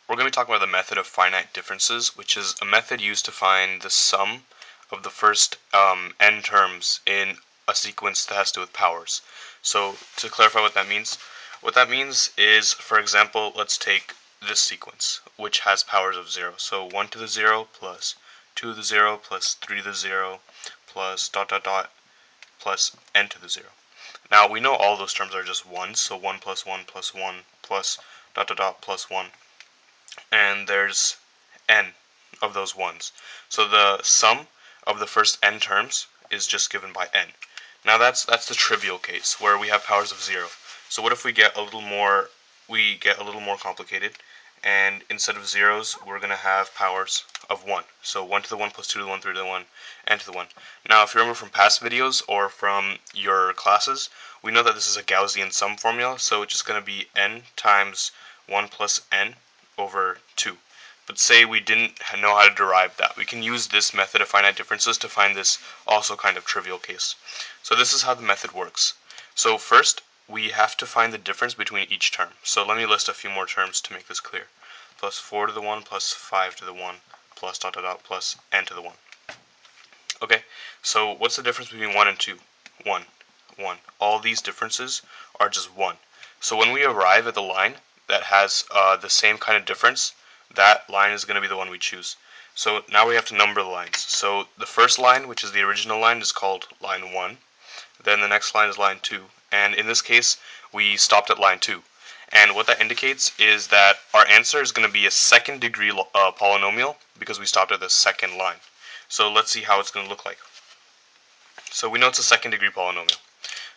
We're going to be talking about the method of finite differences, which is a method used to find the sum of the first n terms in a sequence that has to do with powers. So to clarify what that means is, for example, let's take this sequence, which has powers of 0. So 1 to the 0 plus 2 to the 0 plus 3 to the 0 plus dot dot dot plus n to the 0. Now we know all those terms are just 1s, so 1 plus 1 plus 1 plus dot dot dot plus 1. And there's n of those ones. So the sum of the first n terms is just given by n. Now that's the trivial case where we have powers of 0. So what if we get a little more complicated, and instead of zeros we're going to have powers of 1. So 1 to the 1 plus 2 to the 1, 3 to the 1, n to the 1. Now if you remember from past videos or from your classes, we know that this is a Gaussian sum formula, so it's just going to be n times 1 plus n over 2. But say we didn't know how to derive that. We can use this method of finite differences to find this also kind of trivial case. So this is how the method works. So first, we have to find the difference between each term. So let me list a few more terms to make this clear. Plus 4 to the 1 plus 5 to the 1 plus dot dot dot plus n to the 1. Okay, so what's the difference between 1 and 2? 1. 1. All these differences are just 1. So when we arrive at the line that has the same kind of difference, that line is going to be the one we choose. So now we have to number the lines. So the first line, which is the original line, is called line 1. Then the next line is line 2. And in this case, we stopped at line 2. And what that indicates is that our answer is going to be a second degree polynomial because we stopped at the second line. So let's see how it's going to look like. So we know it's a second degree polynomial.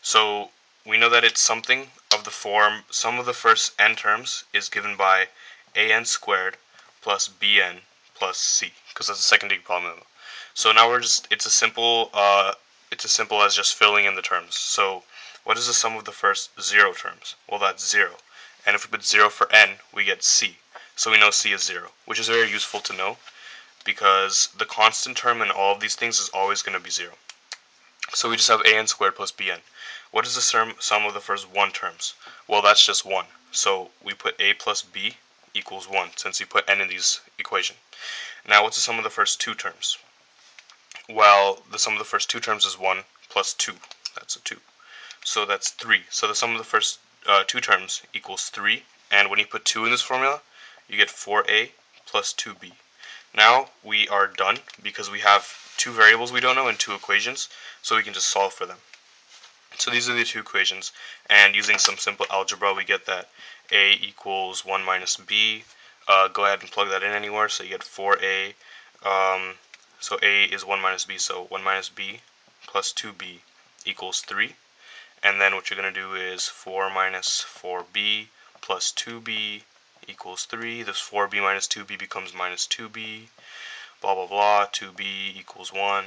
So we know that it's something of the form, sum of the first n terms is given by an squared plus bn plus c, because that's a second degree polynomial. So now it's as simple as just filling in the terms. So what is the sum of the first 0 terms? Well, that's 0. And if we put 0 for n, we get c. So we know c is 0, which is very useful to know because the constant term in all of these things is always going to be 0. So we just have an squared plus bn. What is the sum of the first 1 terms? Well, that's just 1. So we put a plus b equals 1, since we put n in these equation. Now, what's the sum of the first 2 terms? Well, the sum of the first 2 terms is 1 plus 2. That's a 2. So that's 3. So the sum of the first 2 terms equals 3. And when you put 2 in this formula, you get 4a plus 2b. Now we are done because we have 2 variables we don't know and 2 equations, so we can just solve for them. So these are the 2 equations, and using some simple algebra we get that a equals 1 minus b. Go ahead and plug that in anywhere, so you get 4a. So a is 1 minus b, so 1 minus b plus 2b equals 3. And then what you're going to do is 4 minus 4b plus 2b equals 3. This 4b minus 2b becomes minus 2b, blah blah blah. 2b equals 1,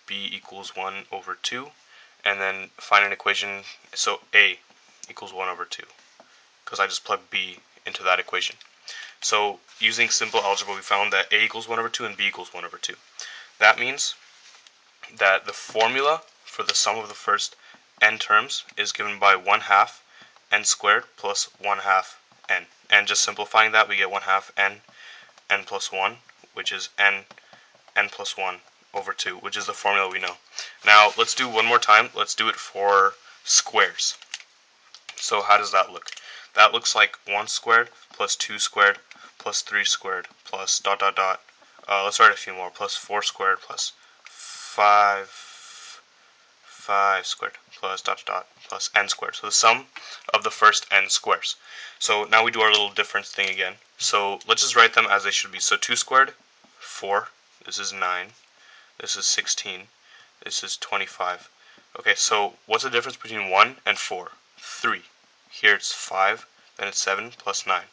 b equals 1 over 2. And then find an equation, so a equals 1 over 2, because I just plugged b into that equation. So using simple algebra, we found that a equals 1 over 2 and b equals 1 over 2. That means that the formula for the sum of the first n terms is given by 1/2 n squared plus 1/2 n. And just simplifying that, we get 1/2 n plus 1, which is n plus 1 over 2, which is the formula we know. Now, let's do one more time. Let's do it for squares. So how does that look? That looks like 1 squared plus 2 squared plus 3 squared plus dot dot dot. Let's write a few more. Plus 4 squared plus 5 squared plus dot dot dot plus n squared. So the sum of the first n squares. So now we do our little difference thing again. So let's just write them as they should be. So 2 squared, 4. This is 9. This is 16. This is 25. Okay, so what's the difference between 1 and 4? 3. Here it's 5, then it's 7 plus 9.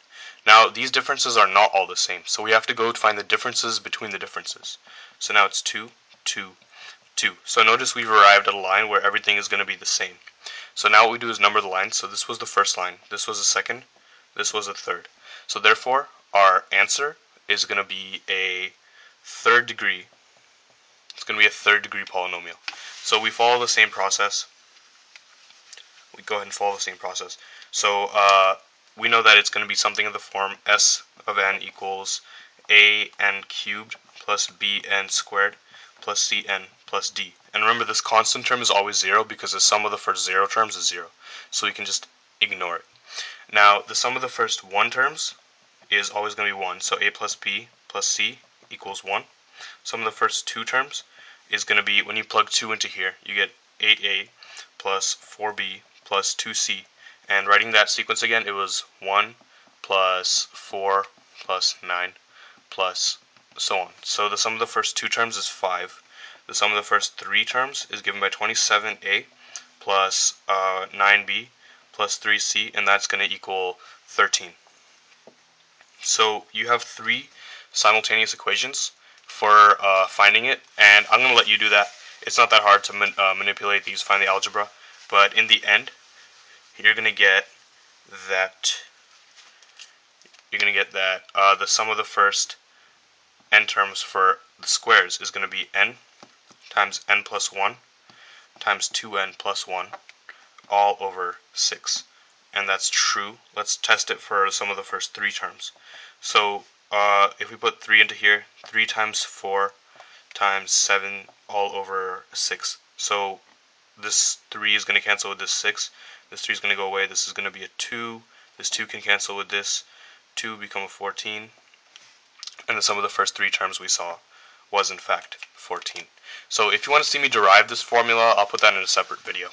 Now, these differences are not all the same, so we have to go find the differences between the differences. So now it's 2, 2, 2. So notice we've arrived at a line where everything is going to be the same. So now what we do is number the lines. So this was the first line, this was the second, this was the third. So therefore, our answer is going to be a third degree. It's going to be a third degree polynomial. So we follow the same process. We go ahead and follow the same process. So we know that it's going to be something of the form S of n equals an cubed plus bn squared plus cn plus d. And remember, this constant term is always 0 because the sum of the first 0 terms is 0. So we can just ignore it. Now, the sum of the first 1 terms is always going to be 1. So a plus b plus c equals 1. Sum of the first 2 terms is going to be, when you plug 2 into here, you get 8a plus 4b plus 2c. And writing that sequence again, it was 1 plus 4 plus 9 plus so on. So the sum of the first 2 terms is 5. The sum of the first 3 terms is given by 27a plus 9b plus 3c, and that's going to equal 13. So you have 3 simultaneous equations for finding it, and I'm going to let you do that. It's not that hard to manipulate these, find the algebra, but in the end, you're going to get that the sum of the first n terms for the squares is going to be n times n plus 1 times 2n plus 1 all over 6. And that's true. Let's test it for some of the first 3 terms. So if we put 3 into here, 3 times 4 times 7 all over 6. So this 3 is going to cancel with this 6. This 3 is going to go away. This is going to be a 2. This 2 can cancel with this. 2 become a 14. And the sum of the first 3 terms we saw was in fact 14. So if you want to see me derive this formula, I'll put that in a separate video.